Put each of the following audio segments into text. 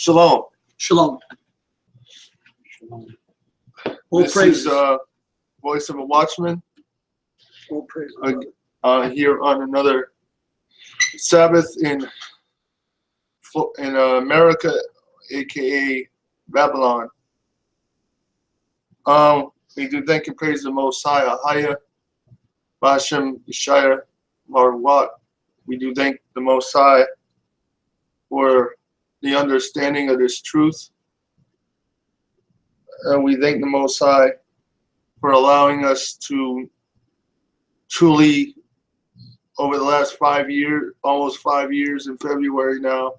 Shalom. Shalom. All This praises. is Voice of a Watchman All praises. here on another Sabbath in America, aka Babylon. We do thank and praise the Most High, Ahayah, bahashem, Yashayah, Barak. We do thank the Most High for the understanding of this truth. And we thank the Most High for allowing us to truly, over the last 5 years, almost 5 years in February now,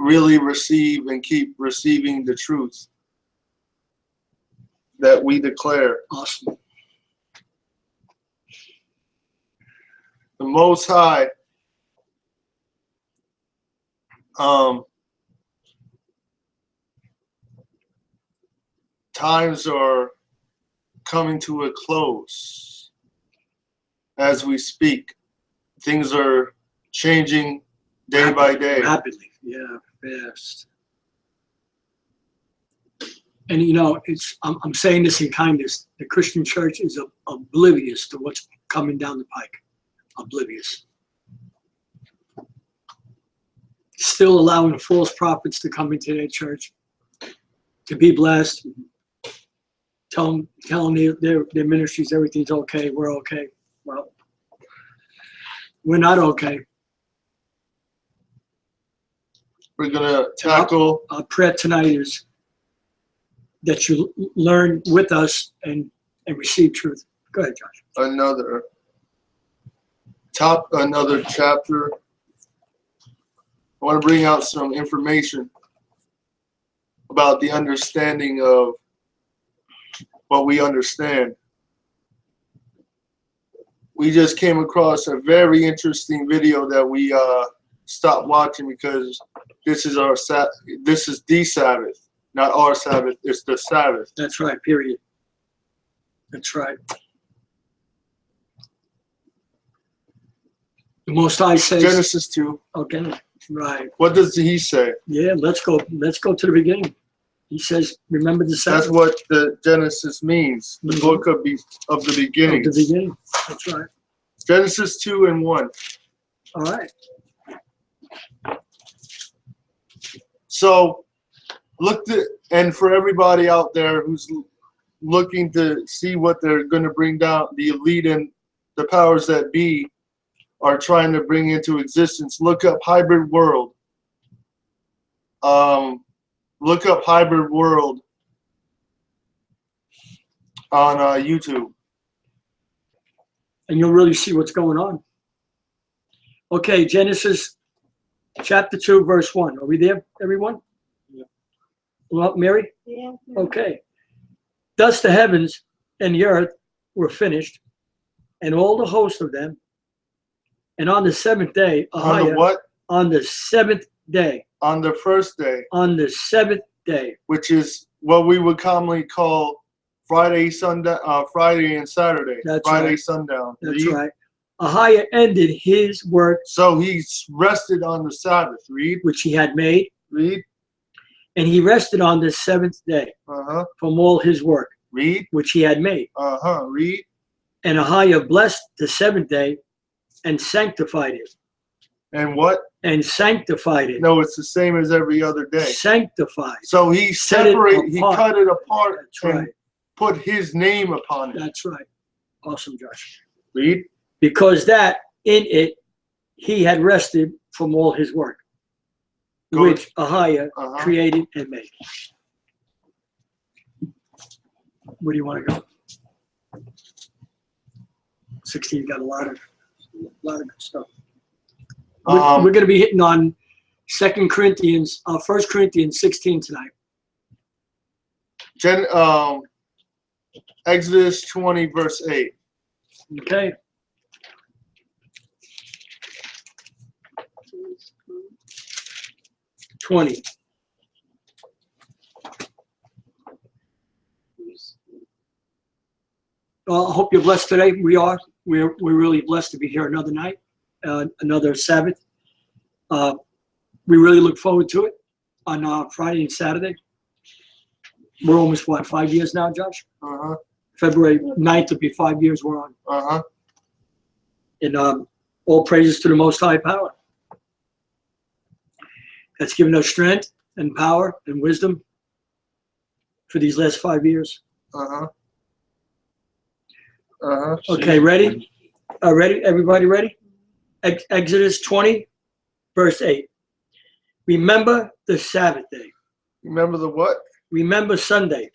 really receive and keep receiving the truth that we declare. Awesome. The Most High times are coming to a close as we speak. Things are changing day by day. Rapidly, yeah, fast. And you know, I'm saying this in kindness. The Christian church is oblivious to what's coming down the pike. Oblivious. Still allowing false prophets to come into their church to be blessed. Telling their ministries everything's okay, we're okay. Well, we're not okay. We're gonna tackle. Our prayer tonight is that you learn with us and receive truth. Go ahead, Josh. another chapter. I want to bring out some information about the understanding of what we understand. We just came across a very interesting video that we stopped watching because this is the Sabbath, not our Sabbath. It's the Sabbath. That's right. Period. That's right. The Most High says. Genesis 2. Okay. Right. What does he say? Yeah. Let's go to the beginning. He says, "Remember the Sabbath." That's what the Genesis means. The book of the beginning. Of the beginning. That's right. Genesis 2:1. All right. So, and for everybody out there who's looking to see what they're going to bring down, the elite and the powers that be are trying to bring into existence, look up Hybrid World. Look up Hybrid World on YouTube. And you'll really see what's going on. Okay, Genesis chapter 2, verse 1. Are we there, everyone? Yeah. Well, Mary? Yeah. Okay. Thus the heavens and the earth were finished, and all the host of them. And on the seventh day, On the what? On the seventh day. On the first day. On the seventh day. Which is what we would commonly call Friday and Saturday. That's Friday right. sundown. That's right. Ahayah ended his work. So he rested on the Sabbath. Read. Which he had made. Read. And he rested on the seventh day. From all his work. Read. Which he had made. Read. And Ahayah blessed the seventh day and sanctified it. And what? And sanctified it. No, it's the same as every other day. Sanctified. So he cut it apart. That's right. Put his name upon it. That's right. Awesome, Josh. Read. Because that in it he had rested from all his work, which Ahayah created and made. Where do you want to go? 16 got a lot of good stuff. We're going to be hitting on 1 Corinthians 16 tonight. Exodus 20, verse 8. Okay. $20. Well, I hope you're blessed today. We are. We're really blessed to be here another night, another Sabbath. We really look forward to it on Friday and Saturday. We're almost, 5 years now, Josh? Uh-huh. February 9th will be 5 years we're on. Uh-huh. And all praises to the Most High Power. That's given us strength and power and wisdom for these last 5 years. Uh-huh. Uh-huh. Okay, ready? Ready? Everybody ready? Exodus 20, verse 8. Remember the Sabbath day. Remember the what? Remember Sunday.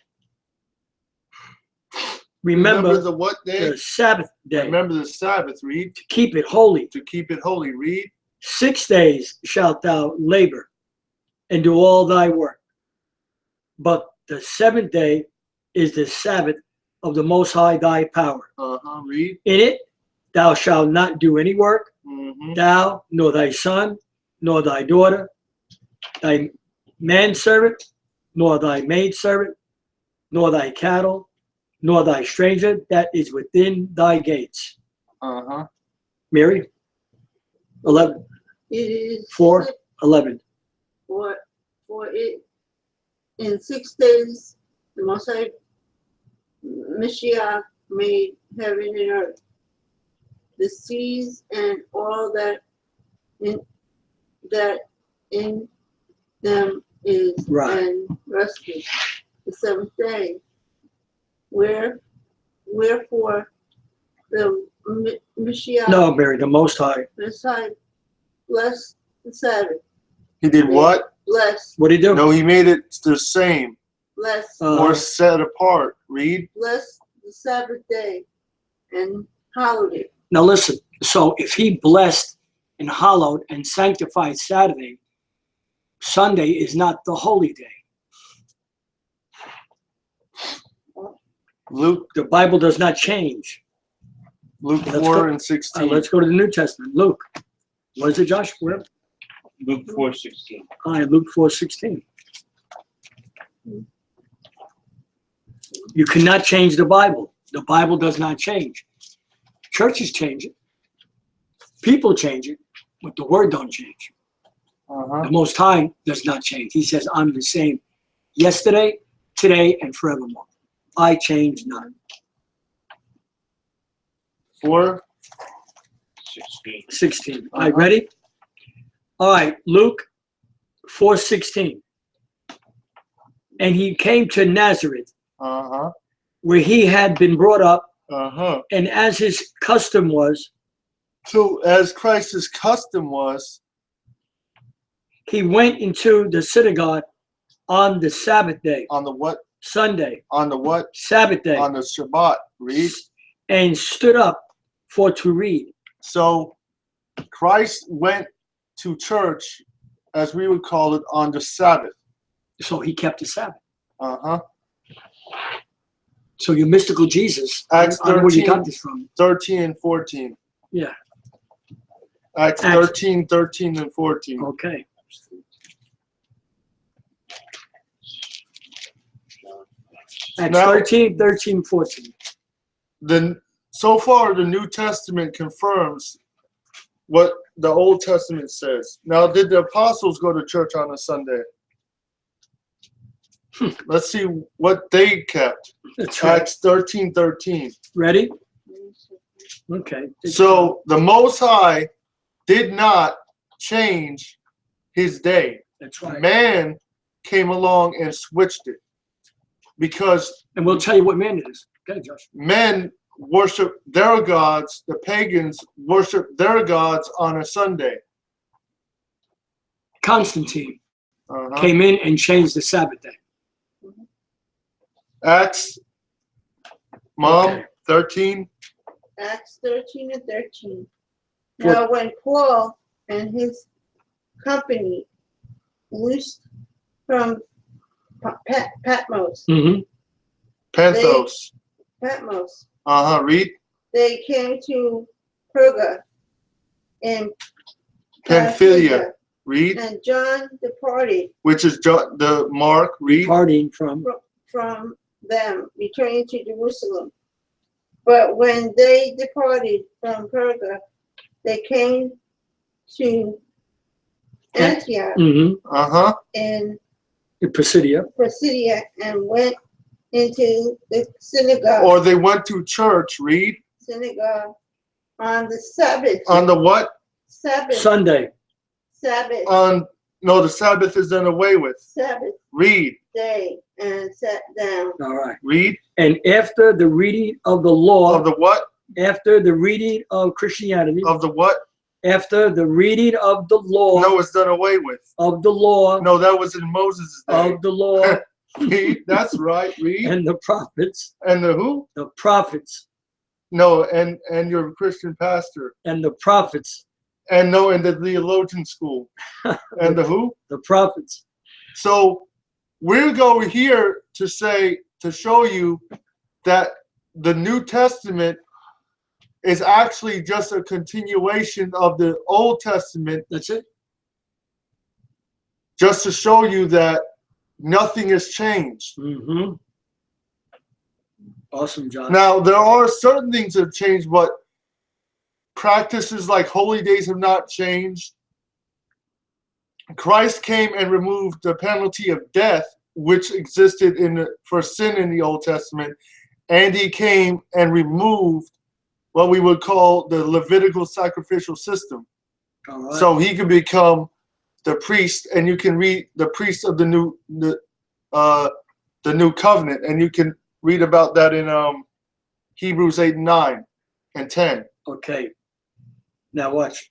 Remember the what day? the Sabbath day. Remember the Sabbath, read. To keep it holy. To keep it holy, read. 6 days shalt thou labor and do all thy work. But the seventh day is the Sabbath of the Most High thy power. Uh-huh, read. In it thou shalt not do any work, thou, nor thy son, nor thy daughter, thy manservant, nor thy maidservant, nor thy cattle, nor thy stranger that is within thy gates. Uh-huh. Mary? 11. It is 4, 11. For it in 6 days the Most High Mashiach made heaven and earth, the seas and all that in them is, Right. and rested the seventh day. Wherefore the Mashiach, No, Mary, the Most High. Messiah, bless the Sabbath. He did what? Bless, What did he do? No, he made it the same. bless, Or set apart. Read. bless the Sabbath day and hallowed it. Now listen, so if he blessed and hallowed and sanctified Saturday, Sunday is not the holy day. Luke The Bible does not change. Luke Let's 4 go. and 16. Let's go to the New Testament. Luke. What is it, Josh? Where? Luke 4:16. All right, Luke 4:16. You cannot change the Bible. The Bible does not change. Churches change it. People change it, but the word don't change. Uh-huh. The Most High does not change. He says, I'm the same yesterday, today, and forevermore. I change not. 16. 16. All right, ready? All right, Luke 4:16. And he came to Nazareth, Uh-huh. where he had been brought up, Uh-huh. and as his custom was, So as Christ's custom was, he went into the synagogue on the Sabbath day, on the what? Sunday, On the what? Sabbath day, On the Shabbat. Read. and stood up for to read. So Christ went to church, as we would call it, on the Sabbath. So he kept the Sabbath. Uh-huh. So your mystical Jesus, Acts I don't know where you 13. got this from. 13 and 14. Yeah, Acts Acts. 13, 13 and 14. okay. Acts Now- 13, 13, 14. So far, the New Testament confirms what the Old Testament says. Now, did the apostles go to church on a Sunday? Let's see what they kept. That's right. Acts 13, 13. Ready? Okay. So the Most High did not change his day. That's right. Man came along and switched it because And we'll tell you what man it is. Okay, Josh. men worship their gods, the pagans worship their gods on a Sunday. Constantine Uh-huh. came in and changed the Sabbath day. Acts, Mom, Okay. 13. Acts 13 and 13. Now when Paul and his company loosed from Patmos, Mm-hmm. Penthos. Patmos, Read. they came to Perga in Pamphylia. Read. and John departed Which is the Mark. Read. Partying from. from them, returning to Jerusalem. But when they departed from Perga, they came to Antioch Uh-huh. in In Pisidia. Pisidia and went into the synagogue. Or they went to church, read. Synagogue on the Sabbath. On the what? Sabbath. Sunday. Sabbath. No, the Sabbath is done away with. Sabbath Read. day and sat down. All right. Read. And after the reading of the law, Of the what? after the reading of Christianity, Of the what? after the reading of the law, No, it's done away with. of the law, No, that was in Moses' day. of the law, Read. That's right. Read. and the prophets, And the who? the prophets, No, and your Christian pastor. and the prophets, And no, in the theologian school. And the who? the prophets. So we're going here to say, to show you that the New Testament is actually just a continuation of the Old Testament, That's it. just to show you that nothing has changed. Mm-hmm. Awesome, John. Now, there are certain things that have changed, but practices like holy days have not changed. Christ came and removed the penalty of death, which existed for sin in the Old Testament, and he came and removed what we would call the Levitical sacrificial system. All right. So he could become the priest, and you can read the priest of the new covenant, and you can read about that in Hebrews 8, 9, and 10. Okay. Now watch.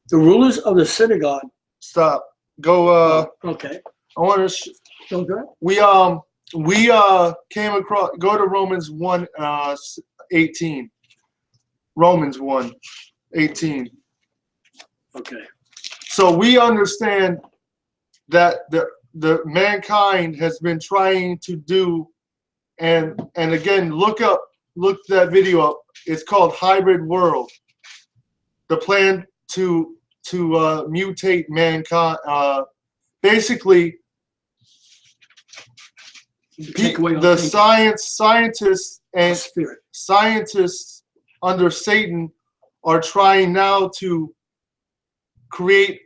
The rulers of the synagogue. Stop. Go. Okay. I want to. Don't go ahead. We came across. Go to Romans 1, 18. Romans 1, 18. Okay. So we understand that the mankind has been trying to do, and again, look that video up. It's called Hybrid World. The plan to mutate mankind. Basically, Take away the our thinking. scientists and Spirit. scientists under Satan are trying now to create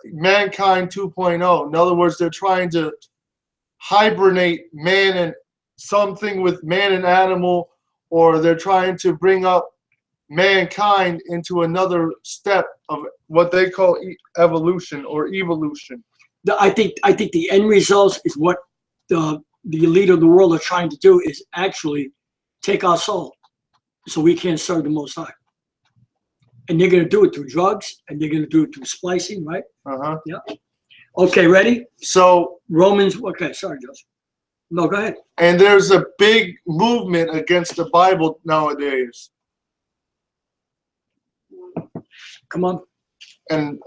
mankind 2.0. In other words, they're trying to hibernate man and something with man and animal, or they're trying to bring up mankind into another step of what they call evolution or evolution. I think the end result is what the elite of the world are trying to do, is actually take our soul so we can't serve the Most High. And they're going to do it through drugs, and they're going to do it through splicing, right? Uh-huh. Yeah. Okay, ready? So, Romans, okay, sorry, Joseph. No, go ahead. and there's a big movement against the Bible nowadays. Come on. And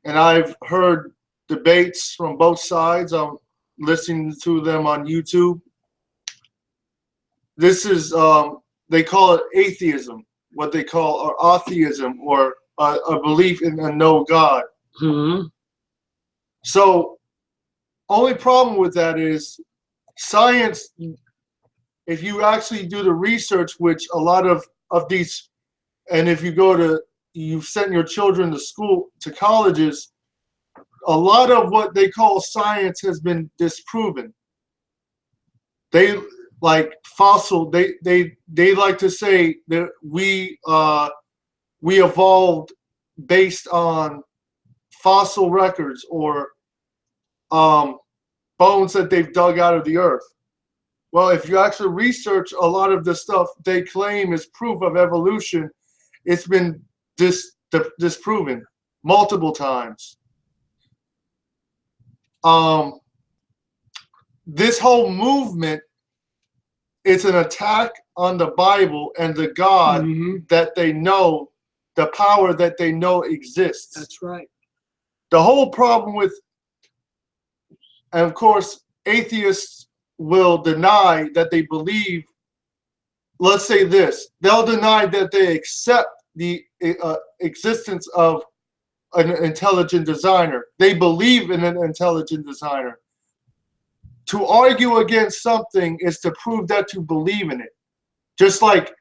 I've heard debates from both sides. I'm listening to them on YouTube. This is they call it atheism, what they call or atheism, or a belief in a no God. Mm-hmm. So only problem with that is science. If you actually do the research, which a lot of these, and if you've sent your children to school, to colleges, a lot of what they call science has been disproven. They like fossil. They like to say that we evolved based on fossil records or bones that they've dug out of the earth. Well, if you actually research a lot of the stuff they claim is proof of evolution, it's been disproven multiple times. This whole movement is an attack on the Bible and the God that they know, the power that they know exists. That's right. The whole problem with, and of course, atheists will deny that they believe, let's say this, they'll deny that they accept the existence of an intelligent designer. They believe in an intelligent designer. To argue against something is to prove that you believe in it. Just like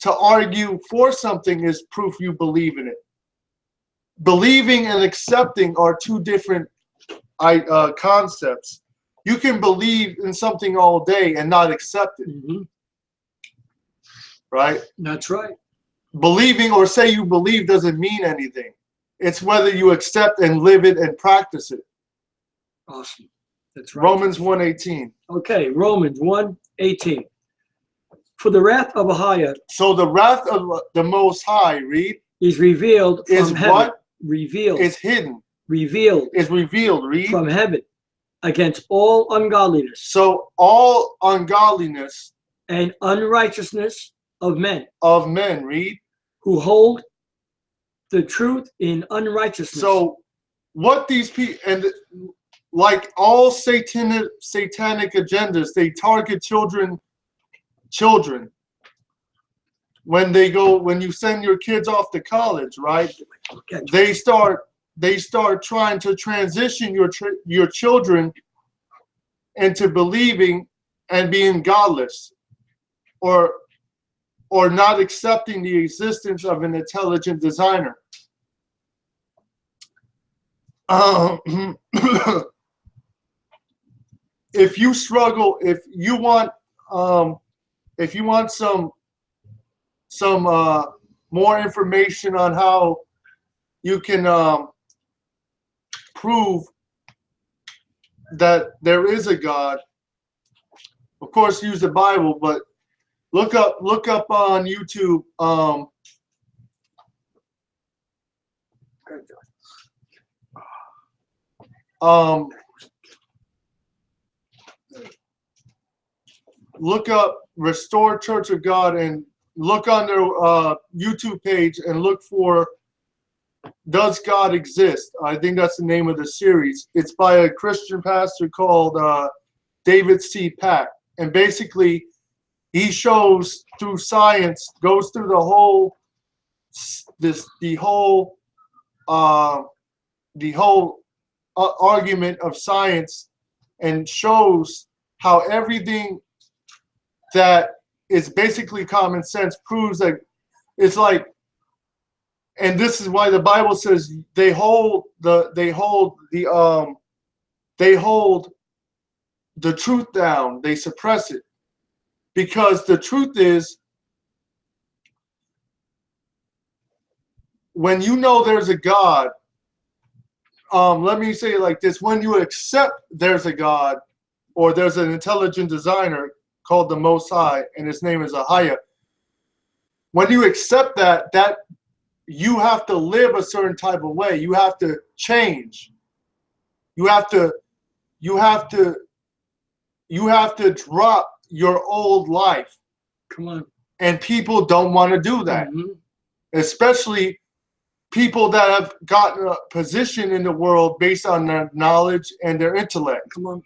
to argue for something is proof you believe in it. believing and accepting are two different concepts. You can believe in something all day and not accept it, right? That's right. Believing or say you believe doesn't mean anything. It's whether you accept and live it and practice it. Awesome. That's right. Romans 1:18. Okay, Romans 1:18. For the wrath of Ahayah So the wrath of the Most High, read, is revealed from is heaven. what? Revealed. Is hidden. Revealed Is revealed, read. from heaven against all ungodliness So all ungodliness and unrighteousness of men of men, read. who hold the truth in unrighteousness. So what these people, and like all satanic agendas, they target children. When you send your kids off to college, right? Okay. They start trying to transition your children into believing and being godless, or not accepting the existence of an intelligent designer. If you struggle, if you want some more information on how you can prove that there is a God, of course use the Bible, but look up on YouTube look up Restore Church of God and look on their YouTube page and look for Does God Exist? I think that's the name of the series. It's by a Christian pastor called David C. Pack. And basically, he shows through science, goes through the whole argument of science, and shows how everything that is basically common sense proves that it's like, and this is why the Bible says they hold the truth down, they suppress it, because the truth is, when you know there's a God, let me say it like this: when you accept there's a God, or there's an intelligent designer called the Most High, and his name is Ahayah. When you accept that you have to live a certain type of way. You have to change. You have to drop your old life. Come on. And people don't want to do that. Especially people that have gotten a position in the world based on their knowledge and their intellect. Come on.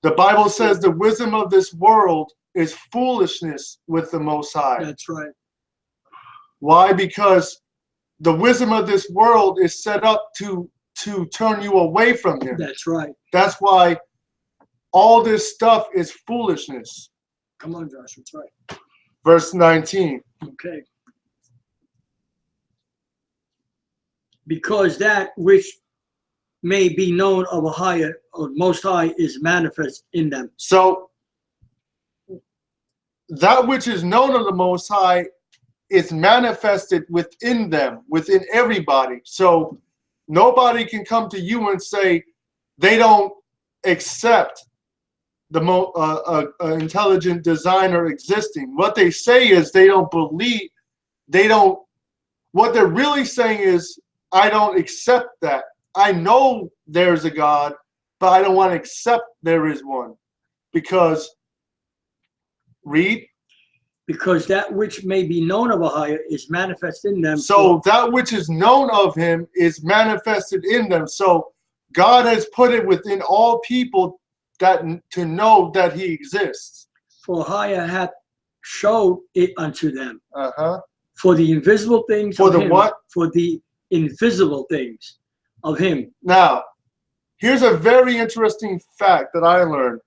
The Bible says the wisdom of this world is foolishness with the Most High. That's right. Why? Because the wisdom of this world is set up to turn you away from Him. That's right. That's why all this stuff is foolishness. Come on, Josh. That's right. Verse 19. Okay. Because that which may be known of Ahayah, or Most High, is manifest in them. So that which is known of the Most High is manifested within them, within everybody. So nobody can come to you and say they don't accept the intelligent designer existing. What they say is they don't believe, what they're really saying is, I don't accept that. I know there's a God, but I don't want to accept there is one. Because, read. Because that which may be known of Ahayah is manifest in them. So that which is known of him is manifested in them. So God has put it within all people that to know that he exists. For Ahayah hath showed it unto them. Uh-huh. For the invisible things For of the him, what? For the invisible things of him. Now, here's a very interesting fact that I learned.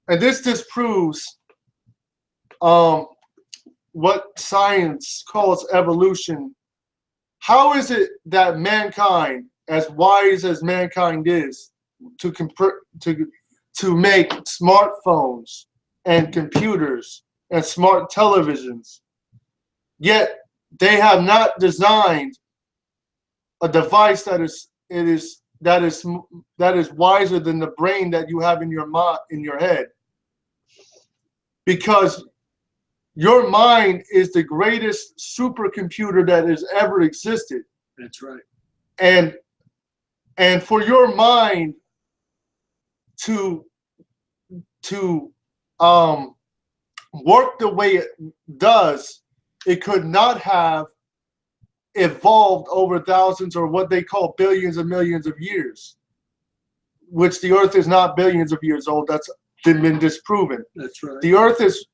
And this disproves what science calls evolution how is it that mankind, as wise as mankind is, to make smartphones and computers and smart televisions, yet they have not designed a device that is wiser than the brain that you have in your head? Because your mind is the greatest supercomputer that has ever existed. That's right. And for your mind to work the way it does, it could not have evolved over thousands or what they call billions and millions of years, which the earth is not billions of years old. That's been disproven. That's right. The earth is,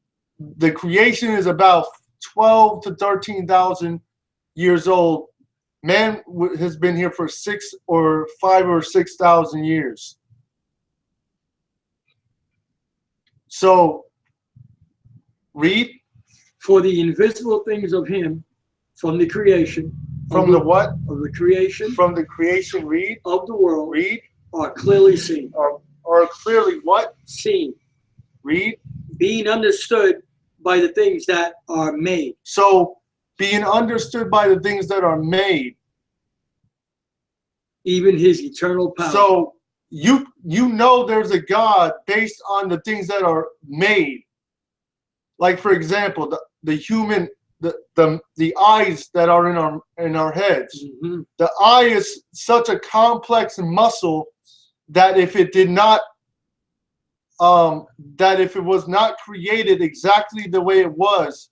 the creation is about 12 to 13,000 years old. Man has been here for 5 or 6,000 years. So, read. For the invisible things of him, from the creation. From the what? Of the creation. From the creation, read. Of the world. Read. Are clearly seen. Are clearly what? Seen. Read. Being understood by the things that are made. So, being understood by the things that are made. Even his eternal power. So, you know there's a God based on the things that are made. Like, for example, the human, the eyes that are in our heads. Mm-hmm. The eye is such a complex muscle that if it did not, that if it was not created exactly the way it was,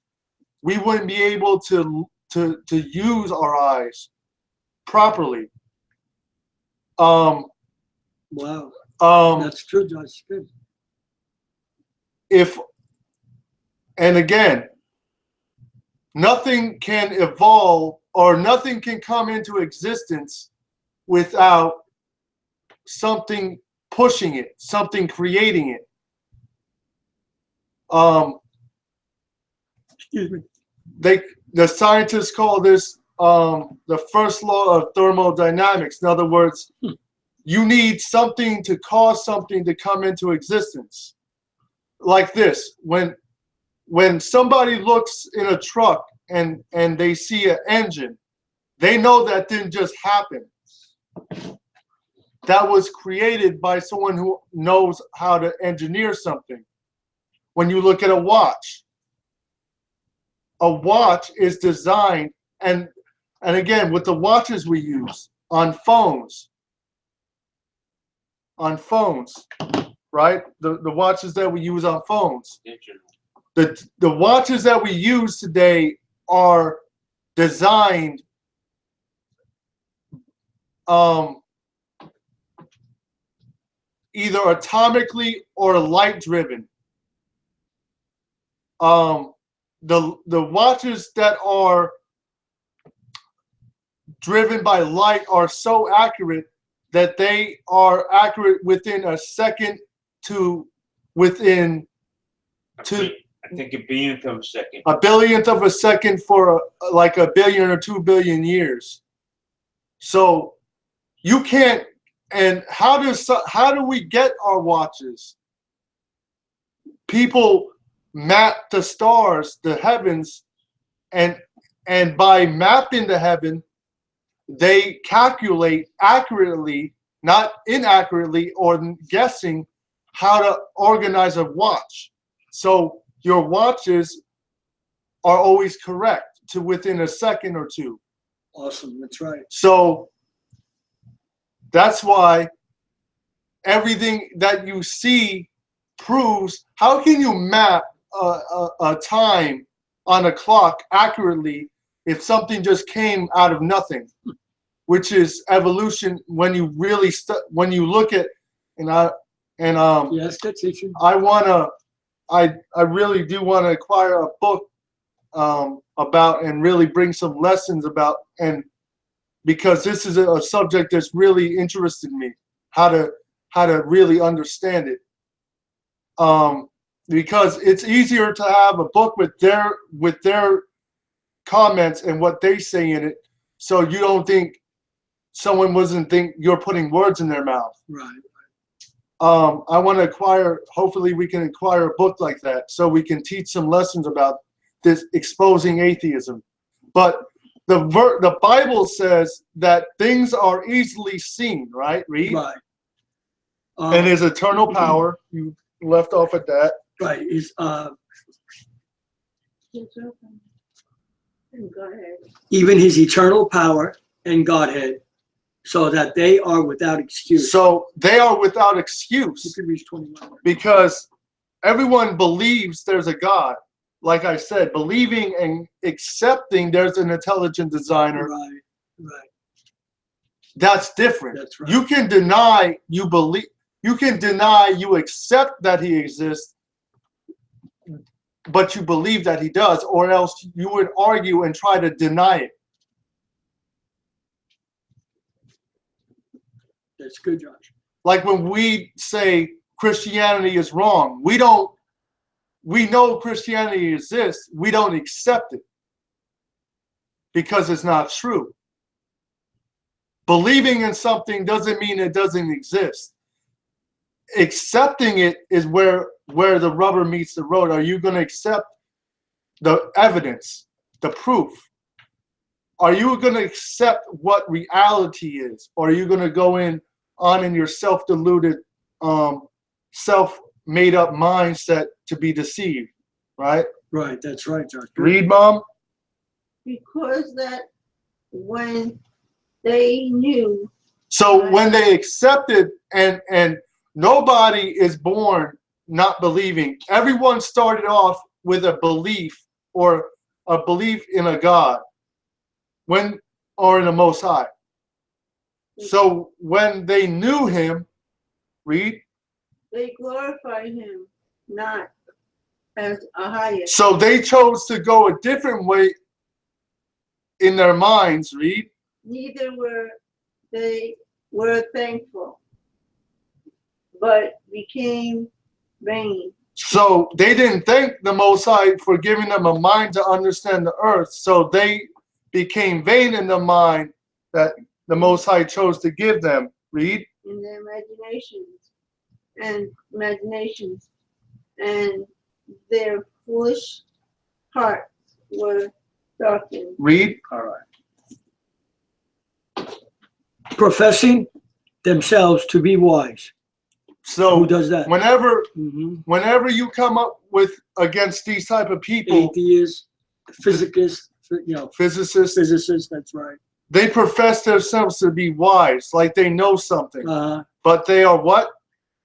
we wouldn't be able to use our eyes properly. Wow. That's true, Josh. Good. And again, nothing can evolve or nothing can come into existence without something pushing it, something creating it. Excuse me. The scientists call this the first law of thermodynamics. In other words, you need something to cause something to come into existence. Like this, when somebody looks in a truck and they see an engine, they know that didn't just happen. That was created by someone who knows how to engineer something. When you look at a watch is designed, and again, with the watches we use on phones, right? The watches that we use on phones. The watches that we use today are designed either atomically or light driven. The watches that are driven by light are so accurate that they are accurate within a second to within I think a billionth of a second. A billionth of a second for like 1 billion or 2 billion years. So you can't. And how do we get our watches? People map the stars, the heavens, and by mapping the heaven, they calculate accurately, not inaccurately or guessing how to organize a watch. So your watches are always correct to within a second or two. Awesome, that's right. So that's why everything that you see proves. How can you map a time on a clock accurately if something just came out of nothing? Which is evolution. When you really when you look at Yes, good teaching. I really do want to acquire a book about and really bring some lessons about, and because this is a subject that's really interested me, how to really understand it. Because it's easier to have a book with their comments and what they say in it So you don't think someone wasn't think you're putting words in their mouth. Right. I want to acquire, hopefully we can acquire a book like that so we can teach some lessons about this exposing atheism. But the Bible says that things are easily seen, right? Read. Right. And his eternal power, you left off at that. Right. Is Go ahead. even his eternal power and Godhead, so that they are without excuse. So they are without You excuse can reach 21. because everyone believes there's a God. Like I said, believing and accepting there's an intelligent designer, Right. Right. that's different. That's right. You can deny you believe, you can deny you accept that he exists, but you believe that he does, or else you would argue and try to deny it. That's good, Josh. Like when we say Christianity is wrong, we know Christianity exists, we don't accept it because it's not true. Believing in something doesn't mean it doesn't exist. Accepting it is where the rubber meets the road. Are you going to accept the evidence, the proof? Are you going to accept what reality is? Or are you going to go on in your self-deluded, self-made up mindset to be deceived, right? Right. That's right, Josh. Good. Read, Mom. Because that when they knew. So when they accepted, and nobody is born not believing. Everyone started off with a belief or a belief in a God, or in a Most High. So when they knew him, read. They glorified him not as Ahayah. So they chose to go a different way in their minds, read. Neither were thankful, but became vain. So they didn't thank the Most High for giving them a mind to understand the earth. So they became vain in the mind that the Most High chose to give them. Read. In their imaginations, and their foolish hearts were darkened. Read. All right. Professing themselves to be wise. So Who does that? whenever Mm-hmm. you come up with against these type of people, Atheists, physicists, physicists, that's right. they profess themselves to be wise, like they know something. But they are what?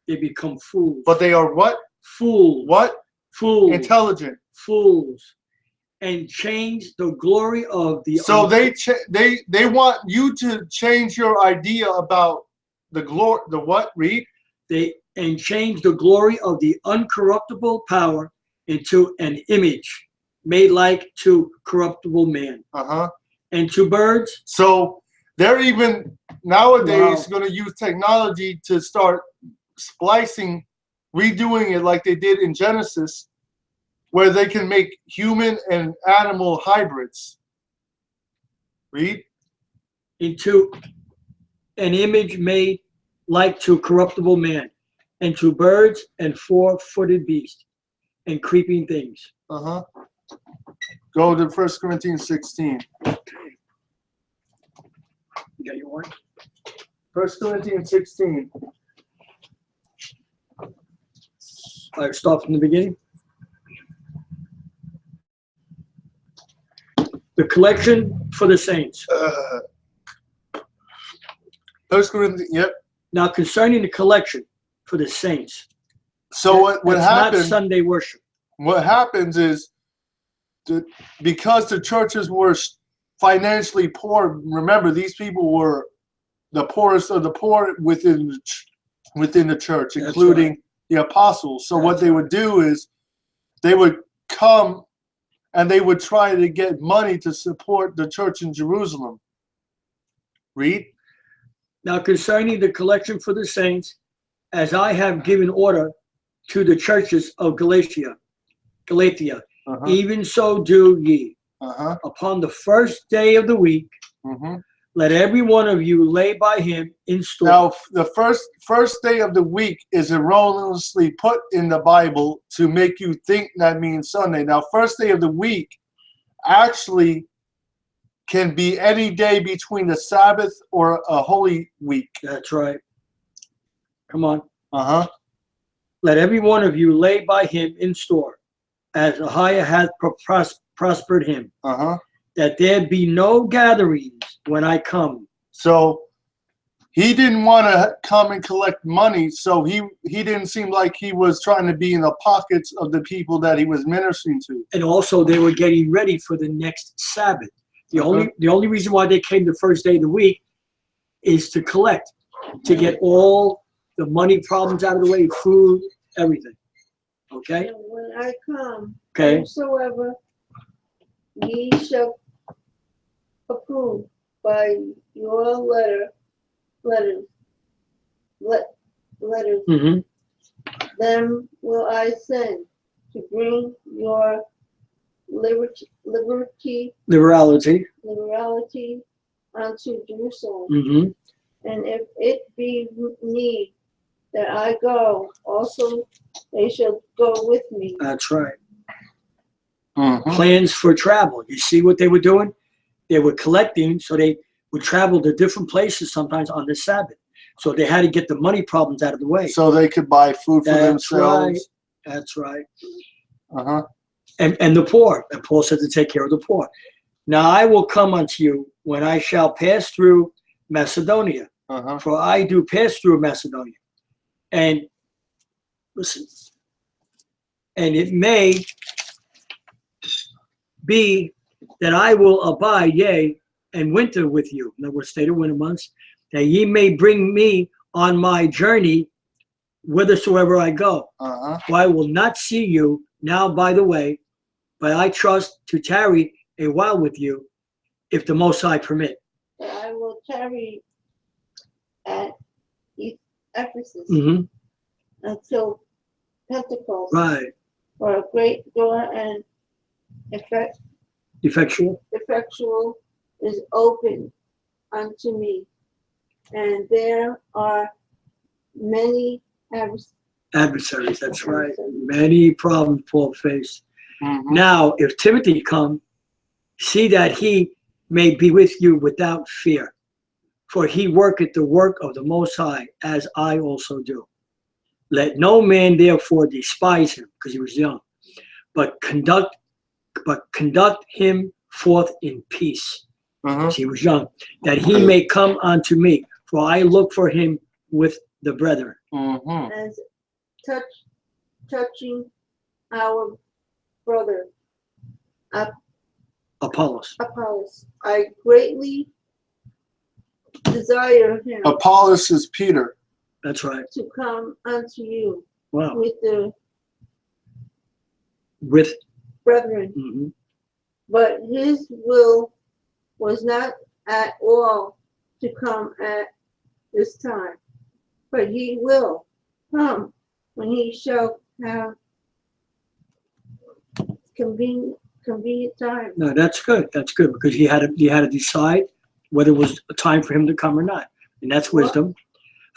They become fools. But they are what? Fools. What? Fools. Intelligent. Fools. And change the glory of the. So they want you to change your idea about the glory. The what? Read. And change the glory of the uncorruptible power into an image made like to corruptible man. And to birds. So they're even nowadays going to use technology to start splicing, redoing it like they did in Genesis, where they can make human and animal hybrids. Read. Into an image made like to corruptible man, and to birds and four-footed beasts and creeping things. Go to 1 Corinthians 16. Okay. You got your one? 1 Corinthians 16. All right, start from the beginning. The collection for the saints. 1 Corinthians, yep. Now concerning the collection for the saints. So what happens? Not Sunday worship. What happens is, because the churches were financially poor. Remember, these people were the poorest of the poor within the church, including the apostles. So what they would do is, they would come and they would try to get money to support the church in Jerusalem. Read. Now concerning the collection for the saints, as I have given order to the churches of Galatia, even so do ye. Upon the first day of the week, Mhm. Let every one of you lay by him in store. Now, the first day of the week is erroneously put in the Bible to make you think that means Sunday. Now, first day of the week actually can be any day between the Sabbath or a holy week. That's right. Come on. Uh-huh. Let every one of you lay by him in store, as Ahayah hath prospered him, Uh-huh. that there be no gatherings when I come. So he didn't want to come and collect money, so he didn't seem like he was trying to be in the pockets of the people that he was ministering to. And also they were getting ready for the next Sabbath. The only reason why they came the first day of the week is to collect, to get all the money problems out of the way, food, everything. Okay? And when I come, Okay. whosoever ye shall approve by your letters, Mm-hmm. them will I send to bring your liberality Liberality. unto Jerusalem. Mm-hmm. And if it be need that I go, also they shall go with me. That's right. Mhm. Plans for travel. You see what they were doing? They were collecting, so they would travel to different places sometimes on the Sabbath. So they had to get the money problems out of the way. So they could buy food for That's right. themselves. That's right. Uh-huh. And the poor. And Paul said to take care of the poor. Now I will come unto you when I shall pass through Macedonia. Uh-huh. For I do pass through Macedonia. And listen, and it may be that I will abide, yea, and winter with you. In other words, stay the winter months, that ye may bring me on my journey whithersoever I go. Uh-huh. For I will not see you now by the way, but I trust to tarry a while with you, if the Most High permit. That I will tarry at Ephesus Mm-hmm. until Pentecost. Right. For a great door and Effectual. effectual is open unto me, and there are many Adversaries. That's right. Many problems Paul faced. Mhm. Now, if Timothy come, see that he may be with you without fear. For he worketh the work of the Most High, as I also do. Let no man therefore despise him, because he was young, but conduct him forth in peace, Uh-huh. because he was young, that he may come unto me. For I look for him with the brethren. Mhm. as touching our brother Apollos. Apollos. I greatly desire him Apollos is Peter. That's right. to come unto you Wow. with the With. brethren, Mhm. but his will was not at all to come at this time, but he will come when he shall have convenient time. No, that's good. That's good, because he had to decide whether it was a time for him to come or not, and that's wisdom.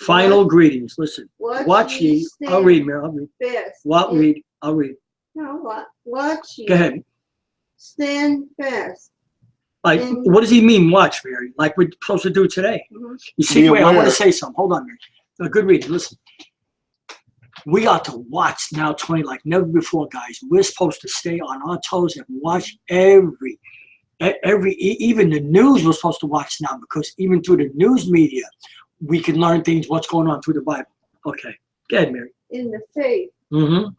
Final greetings. Listen. Watch ye. I'll read, Mary. I'll read. Fast. I'll read. No, watch ye. Go ahead. Stand fast. Like, what does he mean, watch, Mary? Like we're supposed to do today. Mhm. You see, Be wait, I want aware. to say something. Hold on, Mary. A good reading. Listen. We ought to watch now 20 like never before, guys. We're supposed to stay on our toes and watch every even the news we're supposed to watch now, because even through the news media, we can learn things, what's going on through the Bible. Okay. Go ahead, Mary. In the faith Mm-hmm.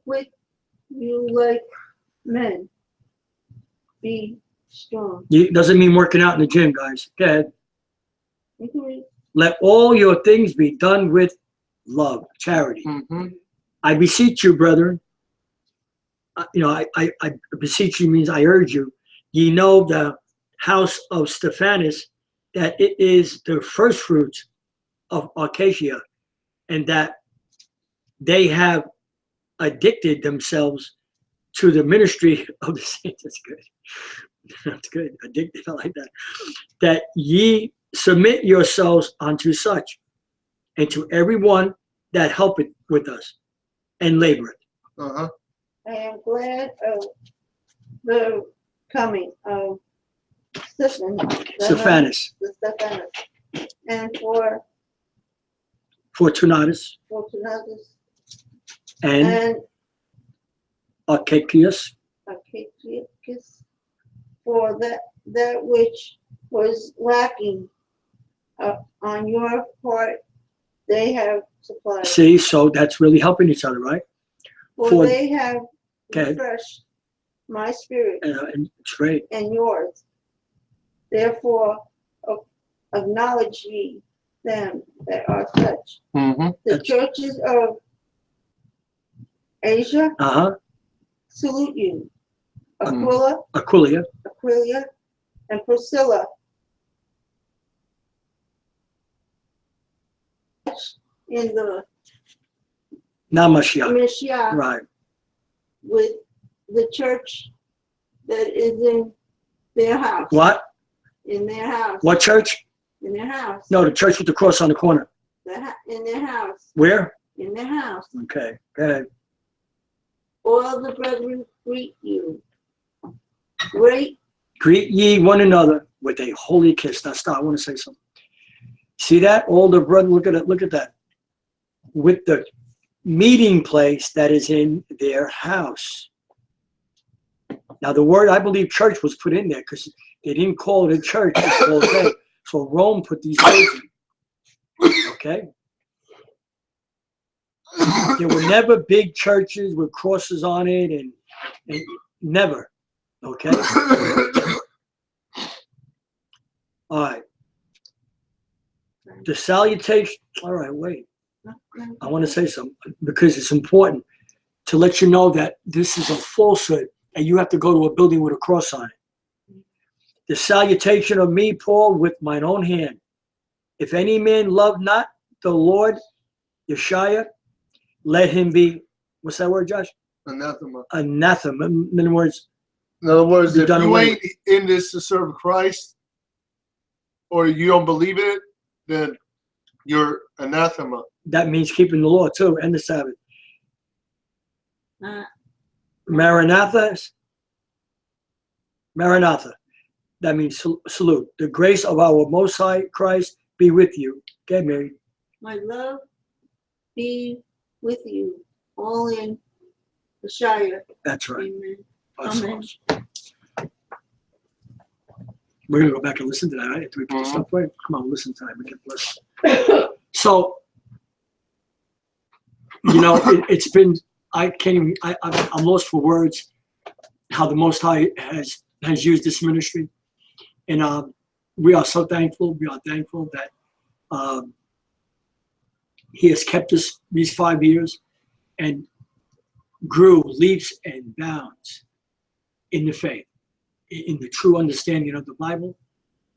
with you like men. Be strong. It doesn't mean working out in the gym, guys. Go ahead. Mhm. Let all your things be done with love, charity. Mhm. I beseech you, brethren. I beseech you means I urge you. Ye know the house of Stephanus, that it is the first fruits of Acacia, and that they have addicted themselves to the ministry of the saints. That's good. That's good. Addicted. I like that. That ye submit yourselves unto such, and to everyone that helpeth with us and laboreth. Uh-huh. I am glad of the coming of Stephanus, and for Fortunatus, Fortunatus and and Acacius, Achaicus, for that which was lacking on your part, they have supplied. See, so that's really helping each other, right? For they have Okay. refreshed my spirit And it's great. and yours. Therefore, acknowledge ye them that are such. Mm-hmm. The churches of Asia salute you. Aquilia, Aquilia, and Priscilla. In the Namashiach, Mashiach right? with the church that is in their house. What? In their house. What church? In their house. No, the church with the cross on the corner. In their house. Where? In their house. Okay, go ahead. All the brethren greet you. Greet Ye one another with a holy kiss. Now stop. I want to say something. See that? All the brethren, look at it. Look at that. With the meeting place that is in their house. Now the word, I believe, church was put in there because they didn't call it a church. It's called a. So Rome put these words in. Okay. There were never big churches with crosses on it, and never. Okay. All right. The salutation. All right, wait. I want to say something because it's important to let you know that this is a falsehood and you have to go to a building with a cross on it. The salutation of me, Paul, with mine own hand. If any man love not the Lord, Yashayah, let him be, what's that word, Josh? Anathema. Anathema. In other words, if done you away ain't in this to serve Christ or you don't believe in it, then you're anathema. that means keeping the law too and the Sabbath. Maranatha. That means salute. The grace of our Most High Christ be with you. Get married. my love be with you. All in Yashayah. That's right. Amen. That's Amen. awesome. We're going to go back and listen to that, right? After we put this stuff away? Come on, listen to that. We get blessed. So, you know, it's been, I'm lost for words how the Most High has used this ministry. And we are so thankful. We are thankful that he has kept us these 5 years and grew leaps and bounds in the faith, in the true understanding of the Bible,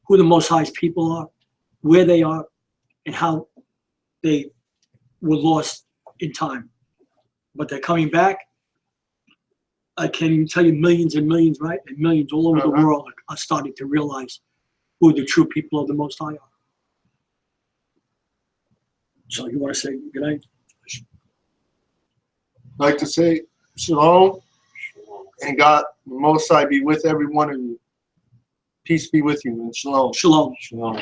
who the Most High's people are, where they are, and how they were lost in time. But they're coming back. I can tell you millions and millions, right? And millions all over the world are starting to realize who the true people of the Most High are. So you want to say good night? I'd like to say Shalom, and God Most High be with every one of you. Peace be with you, and Shalom. Shalom. Shalom.